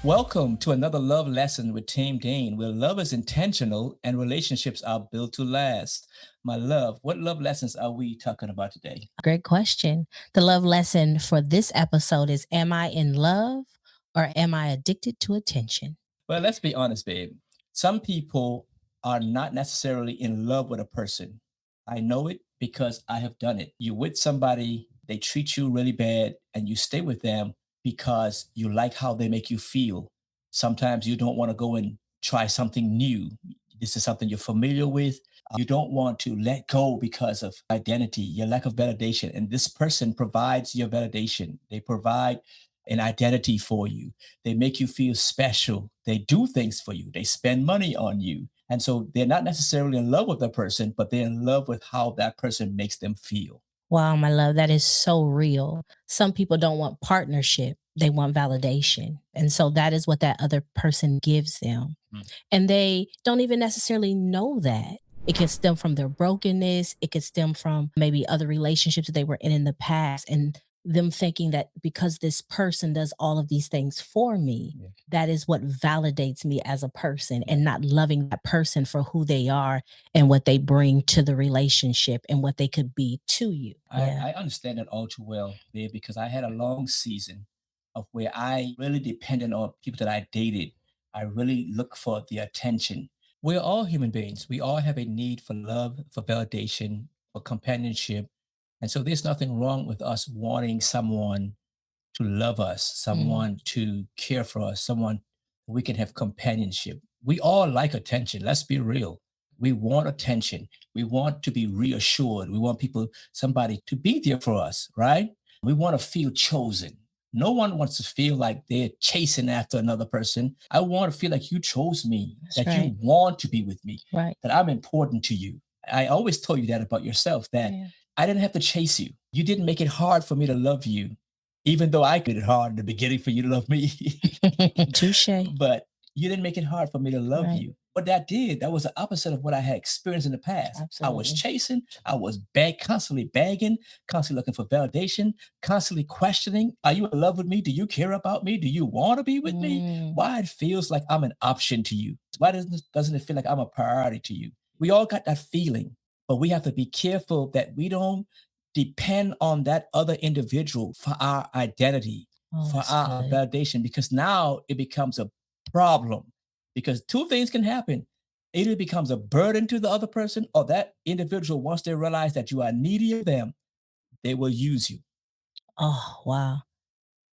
Welcome to another love lesson with Team Dean, where love is intentional and relationships are built to last. My love, what love lessons are we talking about today? Great question. The love lesson for this episode is: am I in love or am I addicted to attention? Well, let's be honest, babe. Some people are not necessarily in love with a person. I know it because I have done it. You're with somebody, they treat you really bad, and you stay with them because you like how they make you feel. Sometimes you don't want to go and try something new. This is something you're familiar with. You don't want to let go because of identity, your lack of validation. And this person provides your validation. They provide an identity for you. They make you feel special. They do things for you. They spend money on you. And so they're not necessarily in love with the person, but they're in love with how that person makes them feel. Wow, my love, that is so real. Some people don't want partnership, they want validation. And so that is what that other person gives them. Mm. And they don't even necessarily know that. It can stem from their brokenness. It could stem from maybe other relationships that they were in the past, and them thinking that because this person does all of these things for me, Yeah. that is what validates me as a person, and not loving that person for who they are and what they bring to the relationship and what they could be to you. Yeah. I understand that all too well, babe, because I had a long season of where I really depended on people that I dated. I really look for the attention. We're all human beings. We all have a need for love, for validation, for companionship. And so there's nothing wrong with us wanting someone to love us, Mm. someone to care for us, someone we can have companionship. We all like attention. Let's be real. We want attention. We want to be reassured. We want people, somebody to be there for us, right? We want to feel chosen. No one wants to feel like they're chasing after another person. I want to feel like you chose me, That's that right. you want to be with me, Right. that I'm important to you. I always told you that about yourself, that Yeah. I didn't have to chase you. You didn't make it hard for me to love you, even though I made it hard in the beginning for you to love me. Touche. But you didn't make it hard for me to love Right. you. What that did, that was the opposite of what I had experienced in the past. I was Absolutely. chasing, I was constantly begging, constantly looking for validation, constantly questioning, are you in love with me? Do you care about me? Do you want to be with me? Mm. Why it feels like I'm an option to you? Why doesn't it feel like I'm a priority to you? We all got that feeling, but we have to be careful that we don't depend on that other individual for our identity, Oh, for that's our good. validation, because now it becomes a problem. Because two things can happen. Either it becomes a burden to the other person, or that individual, once they realize that you are needy of them, they will use you. Oh, wow.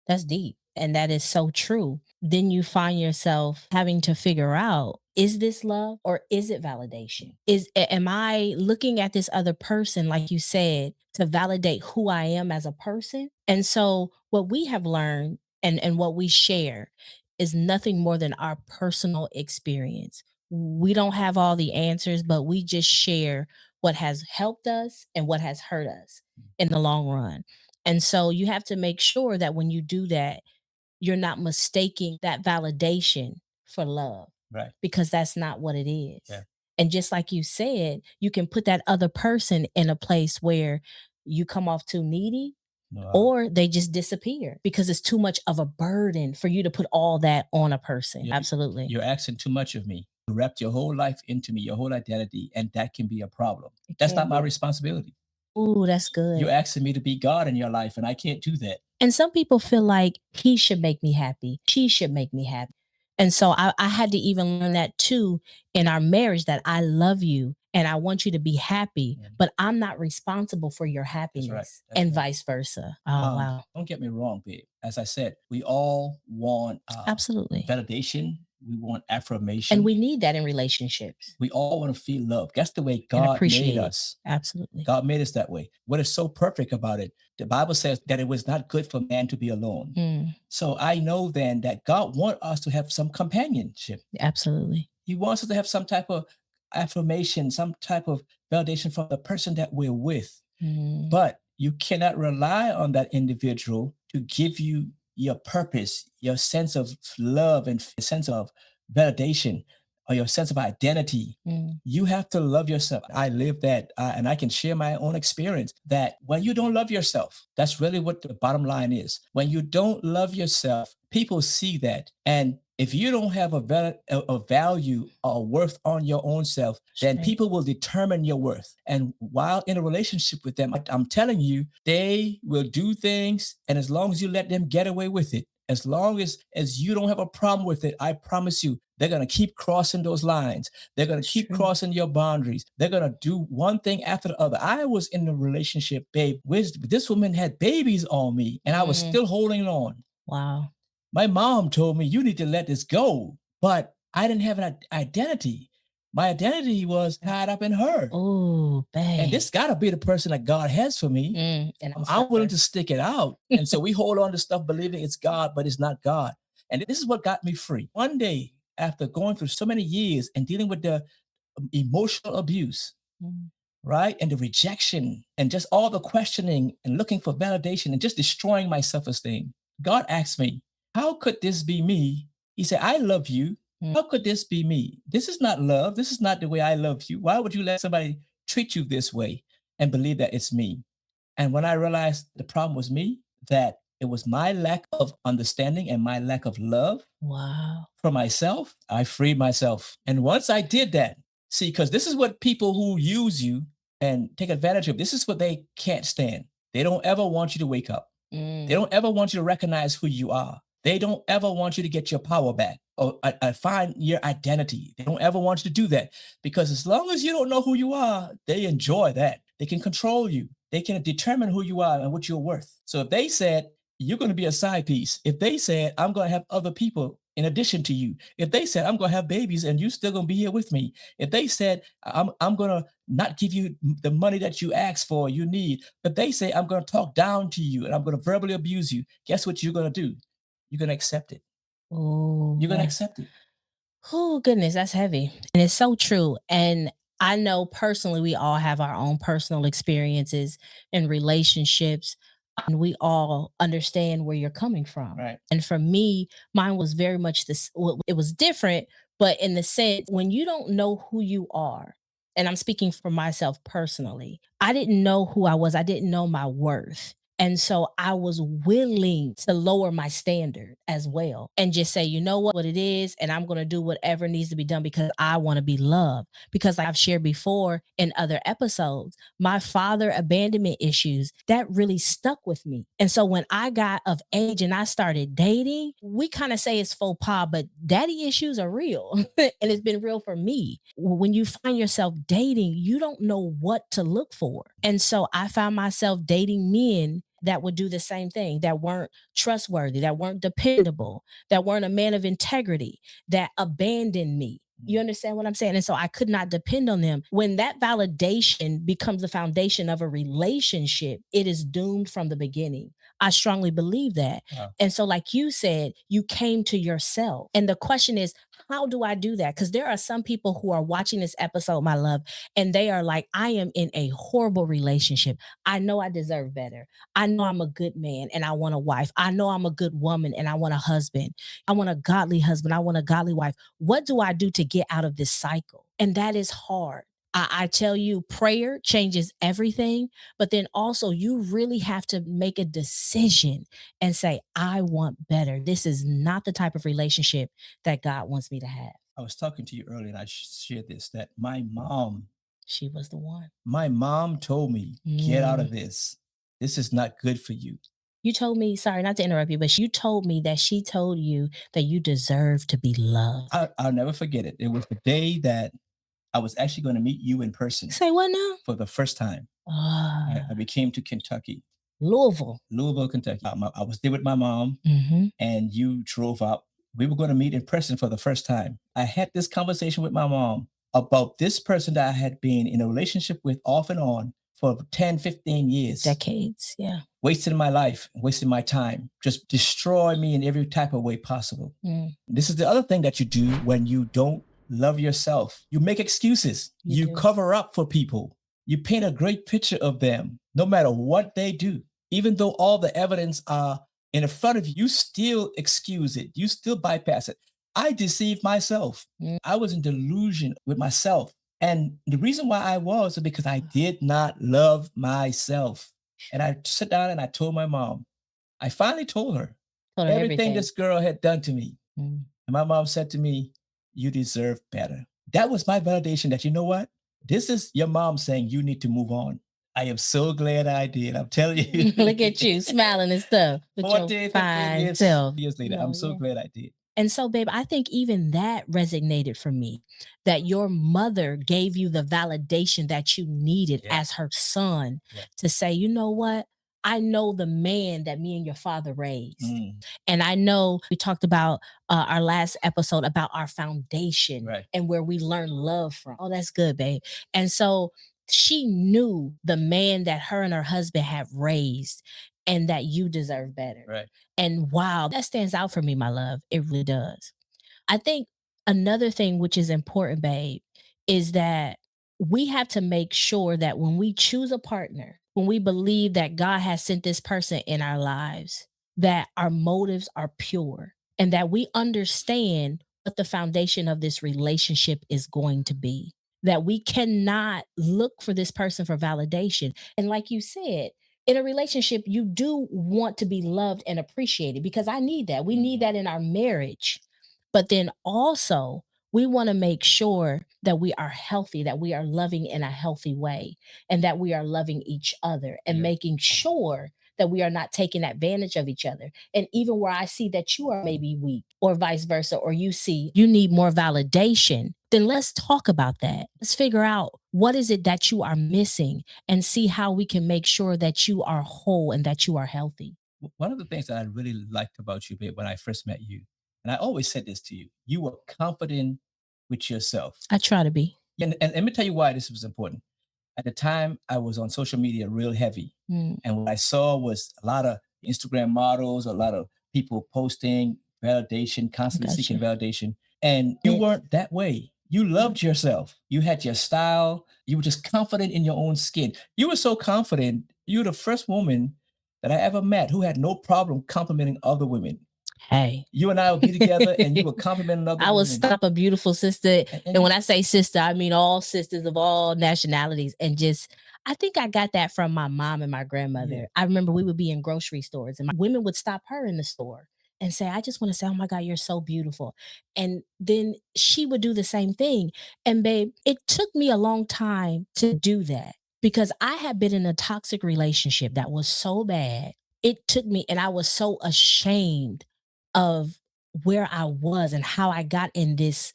That's deep. And that is so true. Then you find yourself having to figure out, is this love or is it validation? Am I looking at this other person, like you said, to validate who I am as a person? And so what we have learned, and what we share, is nothing more than our personal experience. We don't have all the answers, but we just share what has helped us and what has hurt us in the long run. And so you have to make sure that when you do that, you're not mistaking that validation for love, Right. because that's not what it Yeah. is. And just like you said, you can put that other person in a place where you come off too needy, No, or they just disappear because it's too much of a burden for you to put all that on a person. you- Absolutely. you're asking too much of me. You wrapped your whole life into me, your whole identity, and that can be a problem. It That's can not my be. responsibility. Ooh, that's You're good. asking me to be God in your life, and I can't do that. And some people feel like he should make me happy. She should make me happy. And so I had to even learn that too in our marriage, that I love you and I want you to be happy, Yeah, but I'm not responsible for your that's right. happiness, That's and right. vice versa. Oh, wow. Don't get me wrong, babe. As I said, we all want Absolutely. validation. We want And affirmation. we need that in relationships, We all want to feel love. That's the way and God made appreciate it. us. Absolutely. God made us that way. What is so perfect about it? The Bible says that it was not good for man to be alone. Mm, So I know then that God wants us to have some companionship. absolutely. He wants us to have some type of affirmation, some type of validation from the person that we're with. Mm, But you cannot rely on that individual to give you your purpose, your sense of love and sense of validation. or your sense of identity. You have to love yourself. I live that, and I can share my own experience that when you don't love yourself, that's really what the bottom line is. When you don't love yourself, people see that. And if you don't have a value or worth on your own self, then Right. people will determine your worth. And while in a relationship with them, I'm telling you, they will do things. And as long as you let them get away with it, as long as you don't have a problem with it, I promise you, they're going to keep crossing those lines. They're going to That's keep true. crossing your boundaries. They're going to do one thing after the other. I was in a relationship, babe, with this woman had babies on me, and I was still holding on. Wow. My mom told me, you need to let this go. But I didn't have an identity. My identity was tied up in her. Oh, And babe. this got to be the person that God has for me. And I'm willing to stick it out. And so we hold on to stuff believing it's God, but it's not God. And this is what got me free. One day, after going through so many years and dealing with the emotional abuse, right? And the rejection and just all the questioning and looking for validation and just destroying my self-esteem, God asked me, how could this be me? He said, I love you. How could this be me? This is not love. This is not the way I love you. Why would you let somebody treat you this way and believe that it's me? And when I realized the problem was me, that it was my lack of understanding and my lack of love Wow. for myself, I freed myself. And once I did that, see, because this is what people who use you and take advantage of, this is what they can't stand. They don't ever want you to wake up. They don't ever want you to recognize who you are. They don't ever want you to get your power back or find your identity. They don't ever want you to do that because as long as you don't know who you are, they enjoy that. They can control you. They can determine who you are and what you're worth. So if they said, you're going to be a side piece, if they said, I'm going to have other people in addition to you, if they said, I'm going to have babies and you're still going to be here with me, if they said, I'm going to not give you the money that you ask for, you need, but they say, I'm going to talk down to you and I'm going to verbally abuse you, guess what you're going to do? You're going to accept it. Oh, You're going to accept it. oh goodness, that's heavy. And it's so true. And I know personally we all have our own personal experiences and relationships and we all understand where you're coming from. Right. And for me, mine was very much this it was different, but in the sense when you don't know who you are, and I'm speaking for myself personally, I didn't know who I was. I didn't know my worth. And so I was willing to lower my standard as well and just say, you know what it is, and I'm going to do whatever needs to be done because I want to be loved. Because like I've shared before in other episodes, my father abandonment issues that really stuck with me. And so when I got of age and I started dating, we kind of say it's faux pas, but daddy issues are real. And it's been real for me. When you find yourself dating, you don't know what to look for. And so I found myself dating men that would do the same thing, that weren't trustworthy, that weren't dependable, that weren't a man of integrity, that abandoned me. You understand what I'm saying? And so I could not depend on them. When that validation becomes the foundation of a relationship, it is doomed from the beginning. I strongly believe that. Wow. And so, like you said, you came to yourself. And the question is, how do I do that? Because there are some people who are watching this episode, my love, and they are like, I am in a horrible relationship. I know I deserve better. I know I'm a good man and I want a wife. I know I'm a good woman and I want a husband. I want a godly husband. I want a godly wife. What do I do to get out of this cycle? And that is hard. I tell you, prayer changes everything, but then also you really have to make a decision and say, I want better. This is not the type of relationship that God wants me to have. I was talking to you earlier and I shared this, that She was the one. my mom told me, get out of this. This is not good for you. You told me, sorry, not to interrupt you, but you told me that she told you that you deserve to be loved. I'll never forget it. It was the day that I was actually going to meet you in person Say what now? for the first time. Ah, I came to Kentucky, Louisville. Kentucky. I was there with my mom Mm-hmm. and you drove up. We were going to meet in person for the first time. I had this conversation with my mom about this person that I had been in a relationship with off and on for 10, 15 years. Decades, yeah. Wasting my life, wasting my time, just destroy me in every type of way possible. This is the other thing that you do when you don't love yourself. You make excuses. You do. cover up for people. You paint a great picture of them, no matter what they do. Even though all the evidence are in front of you, you still excuse it. You still bypass it. I deceived myself. I was in delusion with myself. And the reason why I was because I did not love myself. And I sat down and I told my mom, I finally told her Told her everything everything. this girl had done to me. Mm. And my mom said to me, you deserve better. That was my validation that, you know what? This is your mom saying you need to move on. I am so glad I did. I'm telling you. Look at you smiling and stuff with 14, your 15 fine years, self. years later. No, I'm so yeah. glad I did. And so, babe, I think even that resonated for me, that your mother gave you the validation that you needed Yeah. as her son Yeah. to say, you know what? I know the man that me and your father raised. Mm, And I know we talked about our last episode about our foundation right. and where we learn love from. Oh, that's good, babe. And so she knew the man that her and her husband had raised and that you deserve better. Right. And wow, that stands out for me, my love. It really does. I think another thing which is important, babe, is that we have to make sure that when we choose a partner, when we believe that God has sent this person in our lives, that our motives are pure and that we understand what the foundation of this relationship is going to be. That we cannot look for this person for validation. And like you said, in a relationship, you do want to be loved and appreciated because I need that. We need that in our marriage. But then also, we want to make sure that we are healthy, that we are loving in a healthy way, and that we are loving each other and Yeah. making sure that we are not taking advantage of each other. And even where I see that you are maybe weak or vice versa, or you see you need more validation, then let's talk about that. Let's figure out what is it that you are missing and see how we can make sure that you are whole and that you are healthy. One of the things that I really liked about you, babe, when I first met you, and I always said this to you, you were confident with yourself. I try to be. And let me tell you why this was important. At the time, I was on social media real heavy. Mm. And what I saw was a lot of Instagram models, a lot of people posting validation, constantly seeking validation. And you weren't that way. You loved yourself. You had your style. You were just confident in your own skin. You were so confident. You were the first woman that I ever met who had no problem complimenting other women. Hey. You and I would be together and you would compliment another I would woman. stop a beautiful sister. And when you- I say sister, I mean all sisters of all nationalities. And just, I think I got that from my mom and my grandmother. Yeah. I remember we would be in grocery stores and my women would stop her in the store and say, I just want to say, oh my God, you're so beautiful. And then she would do the same thing. And babe, it took me a long time to do that because I had been in a toxic relationship that was so bad. It took me, and I was so ashamed of where I was and how I got in this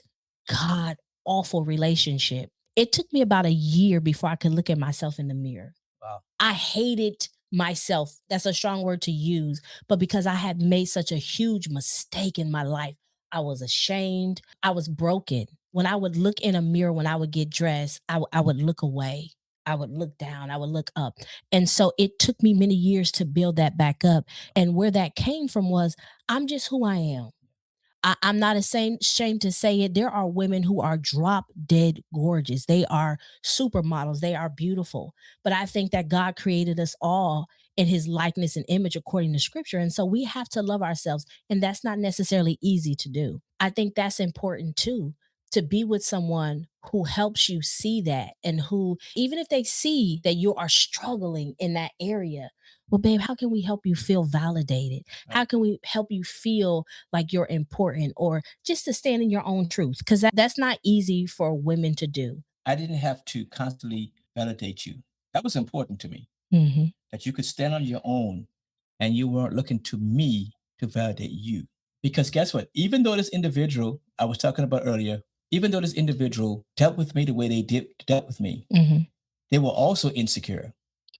god awful relationship. It took me about a year before I could look at myself in the mirror. Wow. I hated myself. That's a strong word to use, but because I had made such a huge mistake in my life, I was ashamed. I was broken. When I would look in a mirror, when I would get dressed, I would look away. I would look down. I would look up. And so it took me many years to build that back up. And where that came from was I'm just who I am. I'm not ashamed to say it. There are women who are drop dead gorgeous. They are supermodels. They are beautiful. But I think that God created us all in his likeness and image according to scripture. And so we have to love ourselves. And that's not necessarily easy to do. I think that's important too, to be with someone who helps you see that and who, even if they see that you are struggling in that area, well, babe, how can we help you feel validated? How can we help you feel like you're important or just to stand in your own truth? Because that's not easy for women to do. I didn't have to constantly validate you. That was important to me, Mhm. that you could stand on your own and you weren't looking to me to validate you. Because guess what? Even though this individual I was talking about earlier, even though this individual dealt with me the way they dealt with me, Mhm. they were also insecure.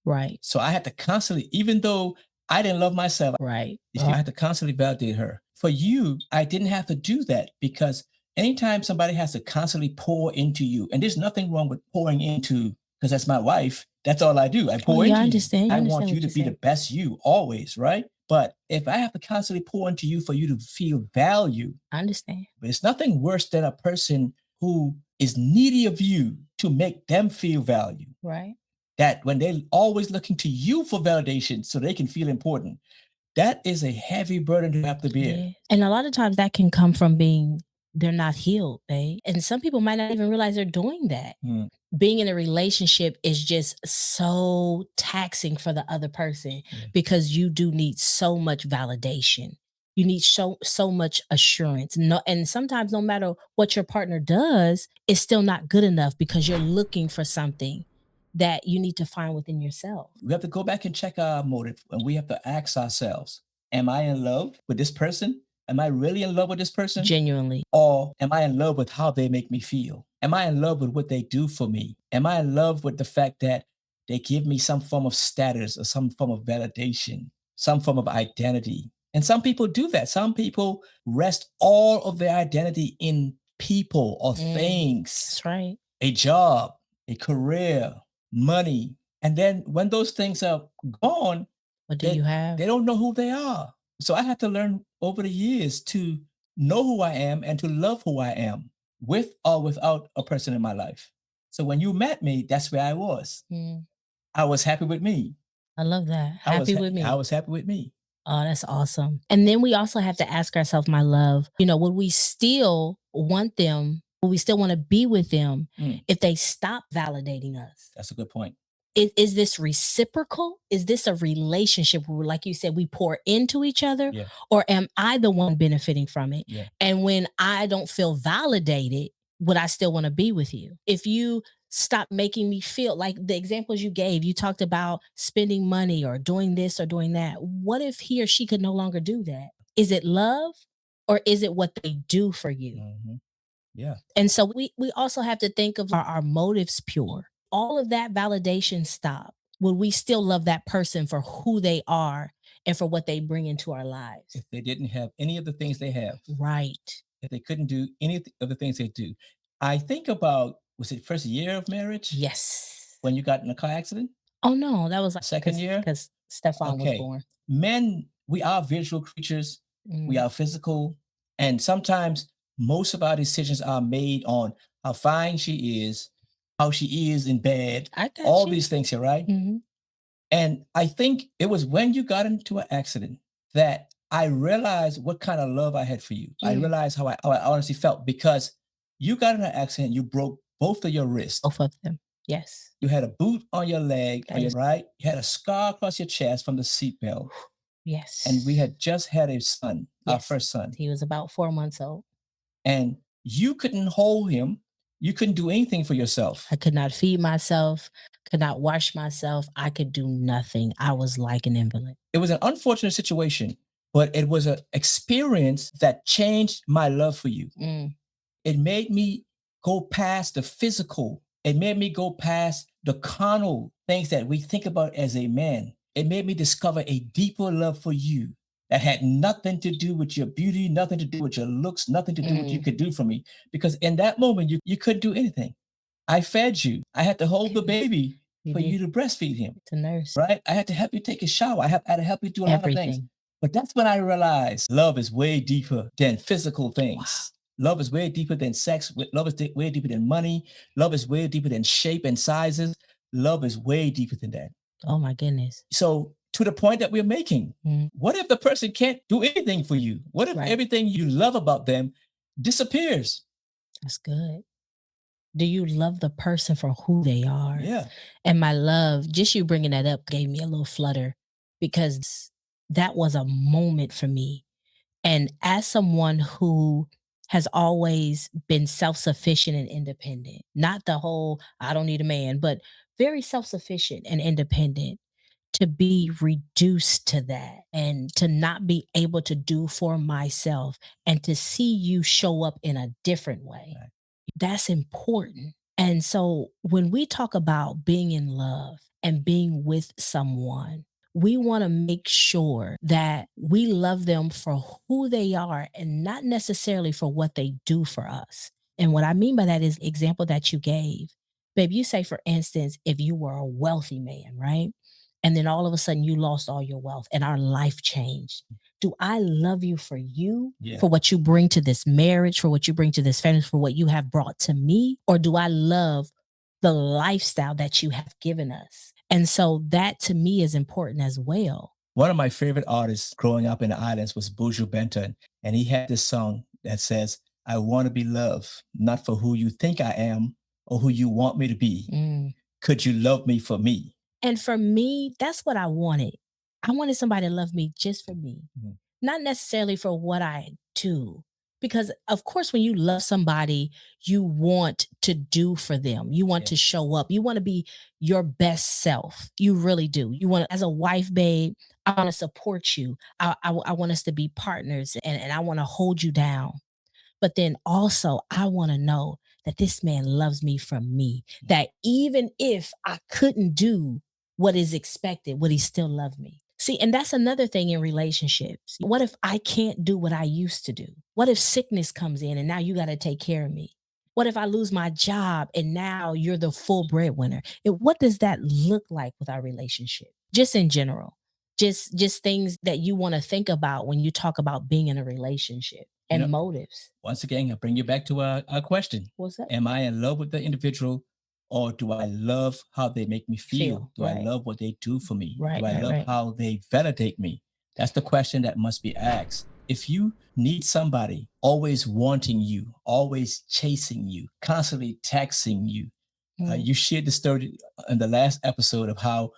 Right. So I had to constantly, even though I didn't love myself, Right. I had to constantly validate her. For you, I didn't have to do that because anytime somebody has to constantly pour into you, and there's nothing wrong with pouring into, because that's my wife, that's all I do. I pour yeah, into I you. understand. I I want understand you what to you're be the saying. best you always, right? But if I have to constantly pour into you for you to feel value, I understand. but it's nothing worse than a person who is needy of you to make them feel value. Right. That when they're always looking to you for validation so they can feel important, That is a heavy burden to have to bear. Yeah. And a lot of times that can come from being they're not healed, babe. And some people might not even realize they're doing that. Mm. Being in a relationship is just so taxing for the other person Yeah. because you do need so much validation. You need so much assurance. No, and sometimes no matter what your partner does, it's still not good enough because you're looking for something that you need to find within yourself. We have to go back and check our motive, and we have to ask ourselves, am I in love with this person? Am I really in love with this person? Genuinely. Or am I in love with how they make me feel? Am I in love with what they do for me? Am I in love with the fact that they give me some form of status or some form of validation, some form of identity? And some people do that. Some people rest all of their identity in people or things, That's right. a job, a career, money. And then when those things are gone, What do you have? they don't know who they are. So I had to learn over the years to know who I am and to love who I am with or without a person in my life. So when you met me, that's where I was. Mm, I was happy with me. I love that. I was Happy with me. I was happy with me. Oh, that's awesome. And then we also have to ask ourselves, my love, would we still want them? Would we still want to be with them Mm, if they stop validating us? that's a good point. Is this reciprocal? Is this a relationship where, like you said, we pour into each other? Yeah. Or am I the one benefiting from it? Yeah. And when I don't feel validated, would I still want to be with you? If you stop making me feel like the examples you gave, you talked about spending money or doing this or doing that. What if he or she could no longer do that? Is it love or is it what they do for you? Mhm. Yeah. And so we also have to think of our motives pure. All of that validation stop. Would we still love that person for who they are and for what they bring into our lives? If they didn't have any of the things they have, Right. if they couldn't do any of the things they do, I think about, was it first year of marriage Yes. when you got in a car accident? Oh no, that was like Second year? because Stefan was Okay. born. Men, we are visual creatures. We Mm, are physical. And sometimes most of our decisions are made on how fine she is, how she is in bed, I got all you. these things here, right? Mhm. And I think it was when you got into an accident that I realized what kind of love I had for you. I Mm. realized how I honestly felt because you got in an accident, you broke both of your wrists. Both of them. Yes. You had a boot on your leg, on That your is- right. You had a scar across your chest from the seatbelt. Yes. And we had just had a son, our Yes. first son. He was about 4 months old. And you couldn't hold him. You couldn't do anything for yourself. I could not feed myself, could not wash myself. I could do nothing. I was like an invalid. It was an unfortunate situation, but it was an experience that changed my love for you. Mm. It made me go past the physical. It made me go past the carnal things that we think about as a man. It made me discover a deeper love for you that had nothing to do with your beauty, nothing to do with your looks, nothing to do with what you could do for me. Because in that moment, you couldn't do anything. I fed you. I had to hold the baby You for did. you to breastfeed him, To nurse. right? I had to help you take a shower. I had to help you do a lot of things. Everything. But that's when I realized love is way deeper than physical things. Love is way deeper than sex. Love is way deeper than money. Love is way deeper than shape and sizes. Love is way deeper than that. Oh my goodness. So to the point that we're making, Mm. what if the person can't do anything for you? What if Right. everything you love about them disappears? That's good. Do you love the person for who they are? Yeah. And my love, just you bringing that up gave me a little flutter because that was a moment for me. And as someone who has always been self sufficient and independent, not the whole, I don't need a man, but very self sufficient and independent, to be reduced to that and to not be able to do for myself and to see you show up in a different way. Right. That's important. And so when we talk about being in love and being with someone, we want to make sure that we love them for who they are and not necessarily for what they do for us. And what I mean by that is example that you gave. Babe, you say, for instance, if you were a wealthy man, right? And then all of a sudden you lost all your wealth and our life changed. Do I love you for you, Yeah. for what you bring to this marriage, for what you bring to this family, for what you have brought to me? Or do I love the lifestyle that you have given us? And so that to me is important as well. One of my favorite artists growing up in the islands was Buju Benton, and he had this song that says, I want to be loved, not for who you think I am or who you want me to be. Mm. Could you love me for me? And for me, that's what I wanted. I wanted somebody to love me just for me, Mhm. not necessarily for what I do. Because, of course, when you love somebody, you want to do for them. You want Yeah. to show up. You want to be your best self. You really do. You want, as a wife, babe, I want to support you. I want us to be partners, and I want to hold you down. But then also, I want to know that this man loves me from me, that even if I couldn't do what is expected, would he still love me? See, and that's another thing in relationships. What if I can't do what I used to do? What if sickness comes in and now you got to take care of me? What if I lose my job and now you're the full breadwinner? And what does that look like with our relationship? Just in general. Just things that you want to think about when you talk about being in a relationship You and know, motives. once again, I'll bring you back to a question. What's that? Am I in love with the individual or do I love how they make me feel? Feel, Do I right. love what they do for me? Right, Do I right, love right. how they validate me? That's the question that must be asked. If you need somebody always wanting you, always chasing you, constantly texting you, Mm, you shared the story in the last episode of how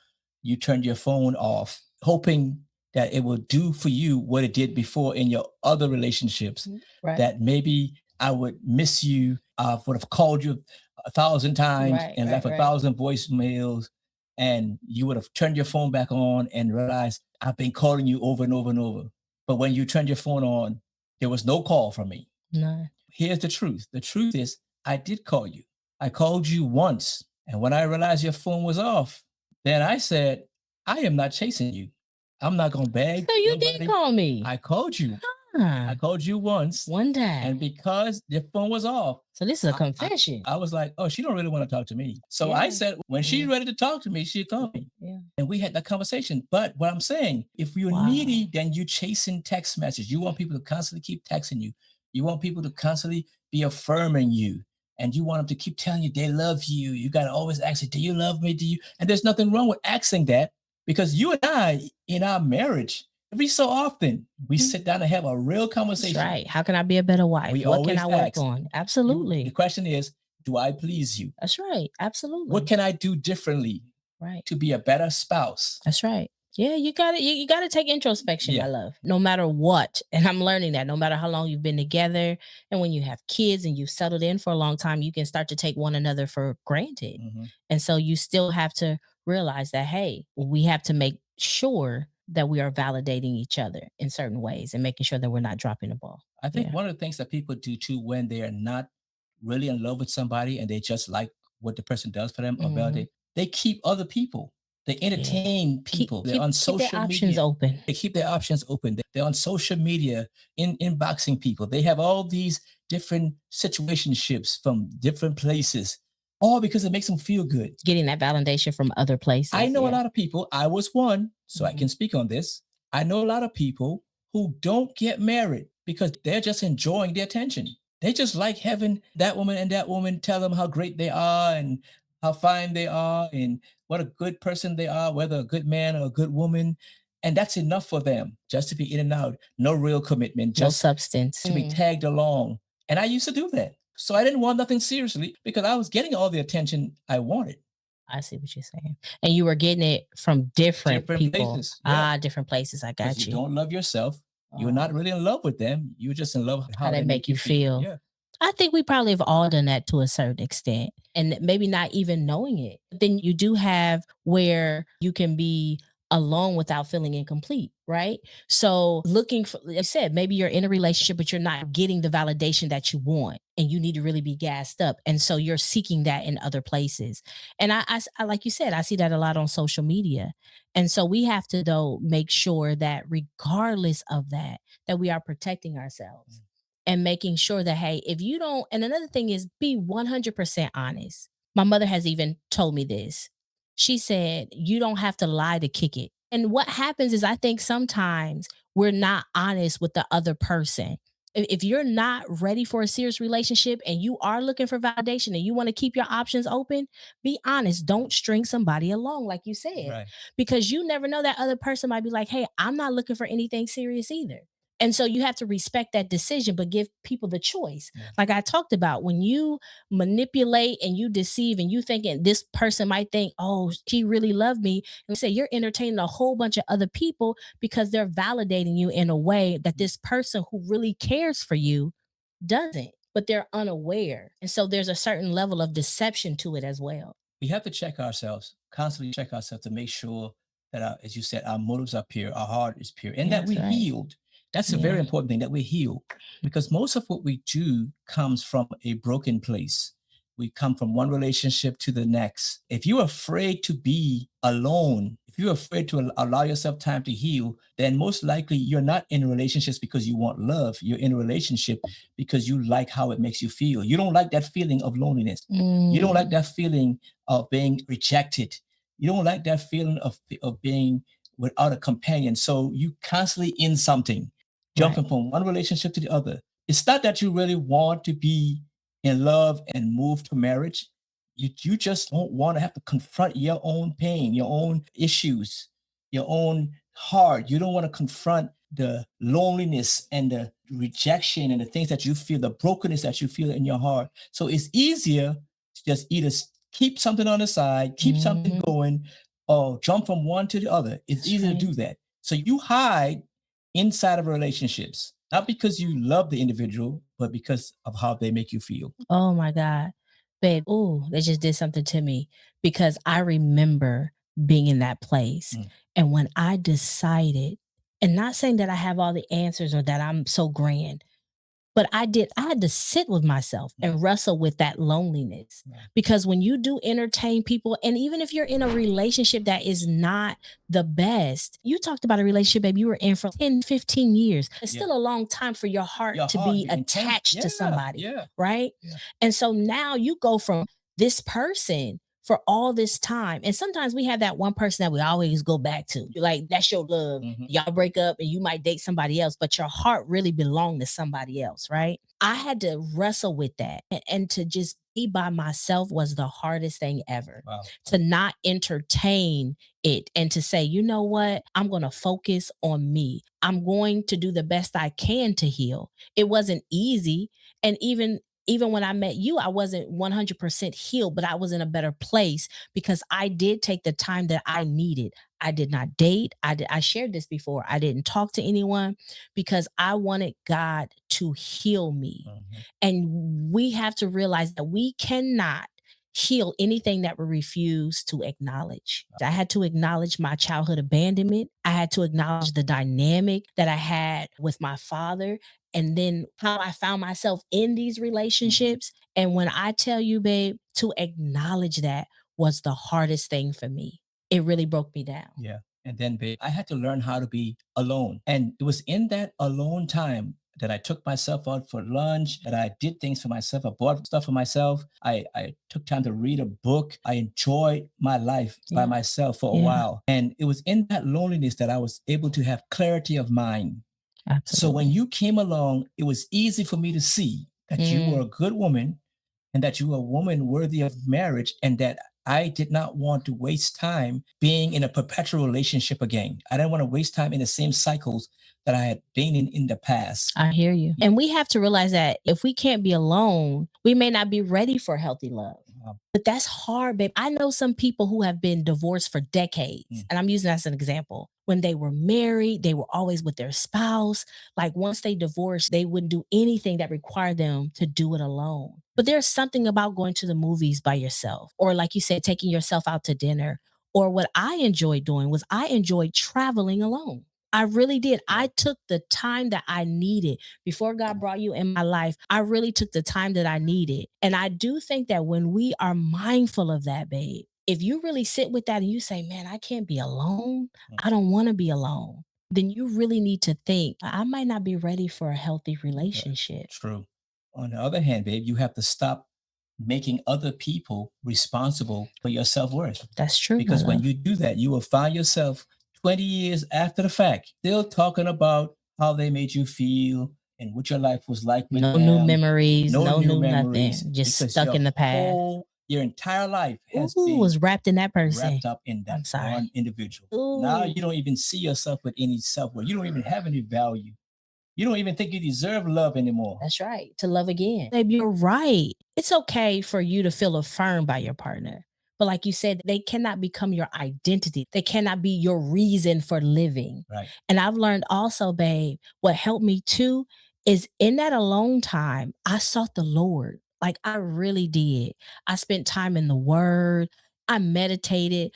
you turned your phone off, hoping that it will do for you what it did before in your other relationships. right, That maybe I would miss you, would have called you 1,000 times right, and right, left a right. 1,000 voicemails, and you would have turned your phone back on and realized I've been calling you over and over and over. But when you turned your phone on, there was no call from me. No. Here's the truth. The truth is, I did call you. I called you once. And when I realized your phone was off, then I said, I am not chasing you. I'm not going to beg So you did nobody. call me. I called you. I Huh. called you once. One And time. because your phone was off, So this is a I, I, confession. I was like, oh, she don't really want to talk to me. So I Yeah. said, when she's Mm, ready to talk to me, she'll call me. yeah. And we had that conversation. But what I'm saying, if you're Wow. needy, then you chasing text messages. You want people to constantly keep texting you. You want people to constantly be affirming you. And you want them to keep telling you they love you. You got to always ask it, do you love me? Do you? And there's nothing wrong with asking that because you and I, in our marriage, every so often, we Mm, sit down and have a real that's conversation. right. How can I be a better wife? We What can always I work ask, on? the Absolutely. question is, do I please you? That's right. What Absolutely. can I do differently Right. to be a better spouse? That's right. Yeah, you gotta take introspection, my Yeah. love. No matter what. And I'm learning that no matter how long you've been together, and when you have kids and you've settled in for a long time, you can start to take one another for granted. Mhm. And so you still have to realize that, hey, we have to make sure that we are validating each other in certain ways and making sure that we're not dropping the ball. I think Yeah. one of the things that people do too when they are not really in love with somebody and they just like what the person does for them or Hmm. validate, they keep other people. They Yeah. entertain people. They're on Keep their social options media. open. They keep their options open. They're on social media, inboxing people. They have all these different situationships from different places, all because it makes them feel good. Getting that validation from other I places. know a Yeah. lot of people, I was one, so I Mhm. can speak on this. I know a lot of people who don't get married because they're just enjoying the attention. They just like having that woman tell them how great they are and how fine they are and what a good person they are, whether a good man or a good woman. And that's enough for them just to be in and out. No real commitment, No just substance. to be tagged along. And I used to do that. So I didn't want nothing seriously because I was getting all the attention I wanted. I see what you're saying. And you were getting it from different Different people. places. Yeah. Ah, different places. I Because you got you. don't love yourself. You're Uh, not really in love with them. You're just in love with how how they they make make you you feel. feel. Yeah. I think we probably have all done that to a certain extent and maybe not even knowing it. But then you do have where you can be alone without feeling incomplete, right? So looking for, like I said, maybe you're in a relationship, but you're not getting the validation that you want and you need to really be gassed up. And so you're seeking that in other places. And like you said, I see that a lot on social media. And so we have to, though, make sure that regardless of that, that we are protecting ourselves and making sure that, hey, if you don't, and another thing is be 100% honest. My mother has even told me this. She said, you don't have to lie to kick it. And what happens is, I think sometimes we're not honest with the other person. If you're not ready for a serious relationship and you are looking for validation and you want to keep your options open, be honest. Don't string somebody along, like you said, Right. because you never know, that other person might be like, hey, I'm not looking for anything serious either. And so you have to respect that decision, but give people the choice. Yeah. Like I talked about, when you manipulate and you deceive and you thinking this person might think, oh, she really loved me. And say you're entertaining a whole bunch of other people because they're validating you in a way that this person who really cares for you doesn't, but they're unaware. And so there's a certain level of deception to it as well. We have to check ourselves, constantly check ourselves to make sure that, as you said, our motives are pure, our heart is pure, and Yeah, that that's we're right. healed. That's a very Yeah. important thing, that we're healed, because most of what we do comes from a broken place. We come from one relationship to the next. If you're afraid to be alone, if you're afraid to allow yourself time to heal, then most likely you're not in relationships because you want love. You're in a relationship because you like how it makes you feel. You don't like that feeling of loneliness. You don't like Mm, that feeling of being rejected. You don't like that feeling of being without a companion. So you constantly in something, right. jumping from one relationship to the other. It's not that you really want to be in love and move to marriage. You just don't want to have to confront your own pain, your own issues, your own heart. You don't want to confront the loneliness and the rejection and the things that you feel, the brokenness that you feel in your heart. So it's easier to just either keep something on the side, keep something Mhm. going, or jump from one to the other. It's That's easy to right. do that. So you hide inside of relationships, not because you love the individual, but because of how they make you feel. Oh my God. Babe, ooh, they just did something to me because I remember being in that place. Mm. And when I decided, and not saying that I have all the answers or that I'm so grand, but I had to sit with myself and wrestle with that loneliness. Right. Because when you do entertain people, and even if you're in a relationship that is not the best, you talked about a relationship, baby, you were in for 10, 15 years. It's Yeah. still a long time for your heart Your to heart, be your intent. attached to Yeah. somebody, Yeah. right? Yeah. And so now you go from this person for all this time. And sometimes we have that one person that we always go back to. Like that's your love. Mhm. Y'all break up and you might date somebody else, but your heart really belonged to somebody else, right? I had to wrestle with that. And to just be by myself was the hardest thing ever. Wow. To not entertain it and to say, you know what? I'm going to focus on me. I'm going to do the best I can to heal. It wasn't easy. And even when I met you, I wasn't 100% healed, but I was in a better place because I did take the time that I needed. I did not date. I shared this before. I didn't talk to anyone because I wanted God to heal me. Mhm. And we have to realize that we cannot heal anything that we refuse to acknowledge. I had to acknowledge my childhood abandonment. I had to acknowledge the dynamic that I had with my father and then how I found myself in these relationships. And when I tell you, babe, to acknowledge that was the hardest thing for me. It really broke me down. Yeah. And then, babe, I had to learn how to be alone. And it was in that alone time that I took myself out for lunch, that I did things for myself. I bought stuff for myself. I took time to read a book. I enjoyed my life by Yeah. myself for a Yeah. while. And it was in that loneliness that I was able to have clarity of mind. So when Absolutely. you came along, it was easy for me to see that you were Mm. a good woman and that you were a woman worthy of marriage, and that I did not want to waste time being in a perpetual relationship again. I didn't want to waste time in the same cycles that I had been in the past. I hear you. And we have to realize that if we can't be alone, we may not be ready for healthy love. Um, But that's hard, babe. I know some people who have been divorced for decades, Mm. and I'm using that as an example. When they were married, they were always with their spouse. Like once they divorced, they wouldn't do anything that required them to do it alone. But there's something about going to the movies by yourself, or like you said, taking yourself out to dinner. Or what I enjoyed doing was I enjoyed traveling alone. I really did. Yeah. I took the time that I needed before God brought you in my life. I really took the time that I needed. And I do think that when we are mindful of that, babe, if you really sit with that and you say, man, I can't be alone, I don't want to be alone, then you really need to think, I might not be ready for a healthy Yeah, relationship. true. On the other hand, babe, you have to stop making other people responsible for your self worth. That's true, my Because when love. you do that, you will find yourself 20 years after the fact still talking about how they made you feel, and what your life was like with No new them. memories, No no new new memories nothing, just because stuck in the past. your entire life has Ooh, been was wrapped in that person. wrapped up in that I'm sorry. one individual. Now Ooh, you don't even see yourself with any self-worth. You don't even have any value. You don't even think you deserve love anymore. that's right. To love again. Babe, you're right. It's okay for you to feel affirmed by your partner. But like you said, they cannot become your identity. They cannot be your reason for living. Right. And I've learned also, babe, what helped me too is in that alone time, I sought the Lord. Like I really did. I spent time in the word. I meditated.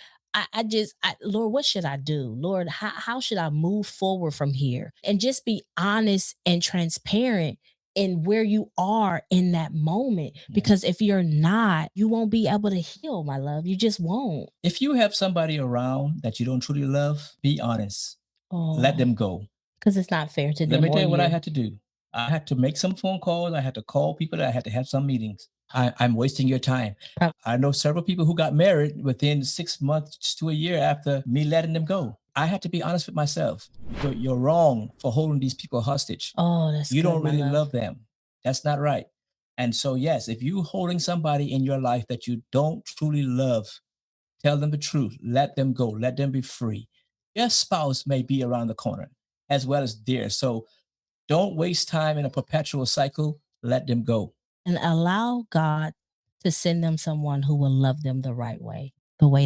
Lord, what should I do? Lord, how should I move forward from here? And just be honest and transparent in where you are in that moment. Yeah. Because if you're not, you won't be able to heal, my love. You just won't. If you have somebody around that you don't truly love, be honest. Let Oh, them go. because it's not fair to Let them me tell or you what I you. had to do. I had to make some phone calls. I had to call people. I had to have some meetings. I'm wasting your time. Prob- I know several people who got married within 6 months to a year after me letting them go. I had to be honest with myself. You're wrong for holding these people hostage. Oh, that's You good, don't my really love. love them. That's not right. And so, yes, if you holding somebody in your life that you don't truly love, tell them the truth. Let them go. Let them be free. Your spouse may be around the corner as well as theirs. So don't waste time in a perpetual cycle. Let them go. And allow God to send them someone who will love them the way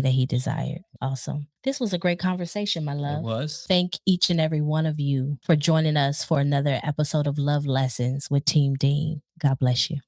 that He desired. Awesome. This was a great conversation, my It love. was. Thank each and every one of you for joining us for another episode of Love Lessons with Team Dean. God bless you.